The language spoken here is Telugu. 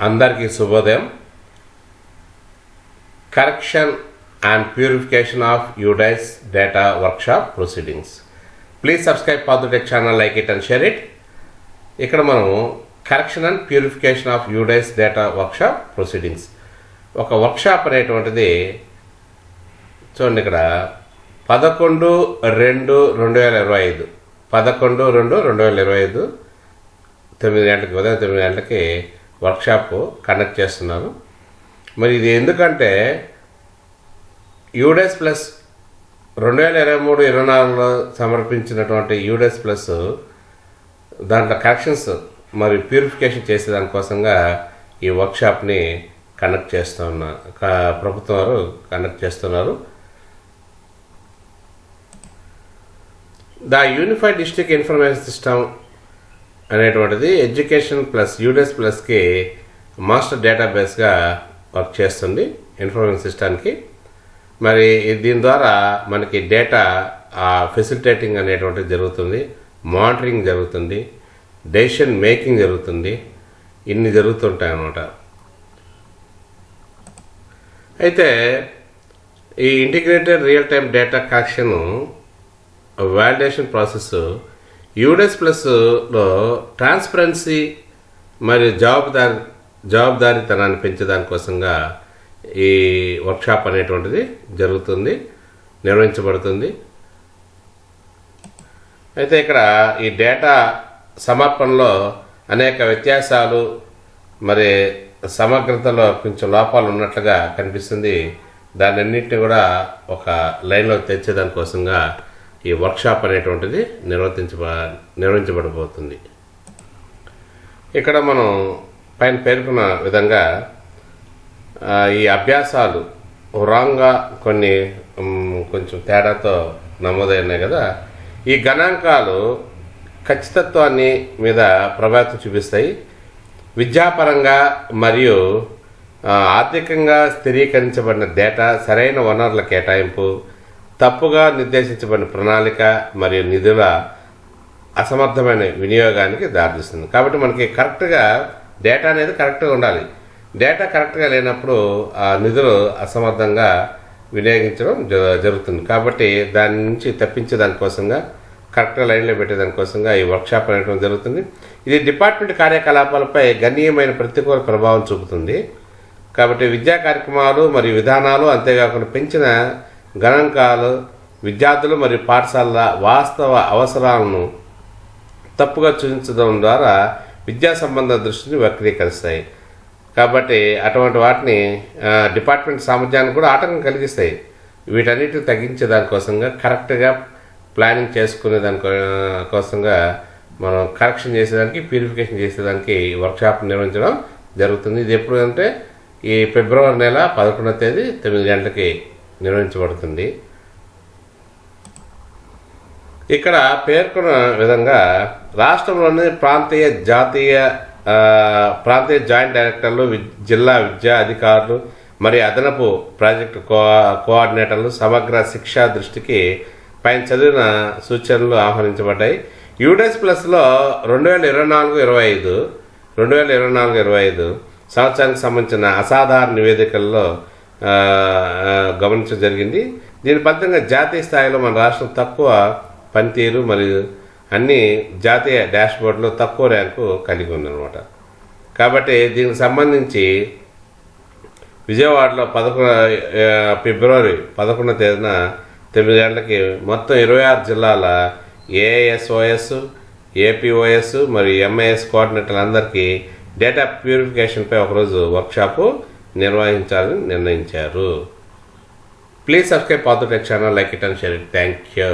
అందరికీ శుభోదయం. Correction and purification of UDIS data workshop proceedings. Please subscribe Padutech channel, like it and share it. ఇక్కడ మనం correction and purification of UDIS data workshop proceedings, ఒక వర్క్షాప్ అనేటువంటిది చూడండి. ఇక్కడ 11/2/2025 11/2/2025 9 గంటలకి, ఉదయం 9 గంటలకి వర్క్షాప్ కండక్ట్ చేస్తున్నారు. మరి ఇది ఎందుకంటే UDIS ప్లస్ 2023-24లో సమర్పించినటువంటి UDIS ప్లస్ దాంట్లో కరెక్షన్స్ మరి ప్యూరిఫికేషన్ చేసే దానికోసంగా ఈ వర్క్షాప్ని కండక్ట్ ప్రభుత్వం వారు కండక్ట్ చేస్తున్నారు. The unified district information system అనేటువంటిది ఎడ్యుకేషన్ ప్లస్ UDIS ప్లస్కి మాస్టర్ డేటాబేస్గా వర్క్ చేస్తుంది ఇన్ఫర్మేషన్ సిస్టానికి. మరి దీని ద్వారా మనకి డేటా ఫెసిలిటేటింగ్ అనేటువంటిది జరుగుతుంది, మానిటరింగ్ జరుగుతుంది, డెసిషన్ మేకింగ్ జరుగుతుంది, ఇన్ని జరుగుతుంటాయి అన్నమాట. అయితే ఈ integrated real time data collection validation process UDIS ప్లస్లో ట్రాన్స్పరెన్సీ మరియు జవాబుదారీతనాన్ని పెంచేదానికోసంగా ఈ వర్క్షాప్ అనేటువంటిది నిర్వహించబడుతుంది. అయితే ఇక్కడ ఈ డేటా సమర్పణలో అనేక వ్యత్యాసాలు, మరి సమగ్రతలో కొంచెం లోపాలు ఉన్నట్లుగా కనిపిస్తుంది. దానన్నింటినీ కూడా ఒక లైన్లో తెచ్చేదానికోసంగా ఈ వర్క్షాప్ అనేటువంటిది నిర్వహించబడబోతుంది. ఇక్కడ మనం పైన పేర్కొన్న విధంగా ఈ అభ్యాసాలు రాంగ్గా కొంచెం తేడాతో నమోదైనాయి కదా. ఈ గణాంకాలు ఖచ్చితత్వాన్ని మీద ప్రభావితం చూపిస్తాయి. విద్యాపరంగా మరియు ఆర్థికంగా స్థిరీకరించబడిన డేటా, సరైన వనరుల కేటాయింపు, తప్పుగా నిర్దేశించబడిన ప్రణాళిక మరియు నిధుల అసమర్థమైన వినియోగానికి దారితీస్తుంది. కాబట్టి మనకి కరెక్ట్గా డేటా అనేది కరెక్ట్గా ఉండాలి. డేటా కరెక్ట్గా లేనప్పుడు ఆ నిధులు అసమర్థంగా వినియోగించడం జరుగుతుంది. కాబట్టి దాని నుంచి తప్పించే దానికోసంగా, కరెక్ట్గా లైన్లో పెట్టేదానికోసంగా ఈ వర్క్షాప్ అనేటువంటి జరుగుతుంది. ఇది డిపార్ట్మెంట్ కార్యకలాపాలపై గణనీయమైన ప్రతికూల ప్రభావం చూపుతుంది. కాబట్టి విద్యా కార్యక్రమాలు మరియు విధానాలు, అంతేకాకుండా పెంచిన గణాంకాలు విద్యార్థులు మరియు పాఠశాలల వాస్తవ అవసరాలను తప్పుగా సూచించడం ద్వారా విద్యా సంబంధ దృష్టిని వక్రీకరిస్తాయి. కాబట్టి అటువంటి వాటిని డిపార్ట్మెంట్ సామర్థ్యాన్ని కూడా ఆటంకం కలిగిస్తాయి. వీటన్నిటిని తగ్గించే దానికోసంగా, కరెక్ట్గా ప్లానింగ్ చేసుకునే కోసంగా మనం కరెక్షన్ చేసేదానికి, ప్యూరిఫికేషన్ చేసేదానికి వర్క్షాప్ నిర్వహించడం జరుగుతుంది. ఇది ఎప్పుడు అంటే ఈ ఫిబ్రవరి నెల 11వ తేదీ 9 గంటలకి నిర్వహించబడుతుంది. ఇక్కడ పేర్కొన్న విధంగా రాష్ట్రంలోని ప్రాంతీయ జాయింట్ డైరెక్టర్లు, జిల్లా విద్యా అధికారులు మరియు అదనపు ప్రాజెక్టు కోఆర్డినేటర్లు సమగ్ర శిక్షా దృష్టికి పైన చదివిన సూచనలు ఆహ్వానించబడ్డాయి. UDIS ప్లస్లో 2024-25 సంవత్సరానికి సంబంధించిన అసాధారణ నివేదికల్లో గమనించడం జరిగింది. దీని ఫలితంగా జాతీయ స్థాయిలో మన రాష్ట్రం తక్కువ పనితీరు మరియు అన్ని జాతీయ డాష్బోర్డులో తక్కువ ర్యాంకు కలిగి ఉందన్నమాట. కాబట్టి దీనికి సంబంధించి విజయవాడలో ఫిబ్రవరి 11వ తేదీన 9 గంటలకి మొత్తం 26 జిల్లాల AISOS, APOS మరియు MIS కోఆర్డినేటర్లందరికీ డేటా ప్యూరిఫికేషన్పై ఒకరోజు వర్క్షాపు నిర్వహించాలని నిర్ణయించారు. Please subscribe Padutech channel, like it and share it. Thank you.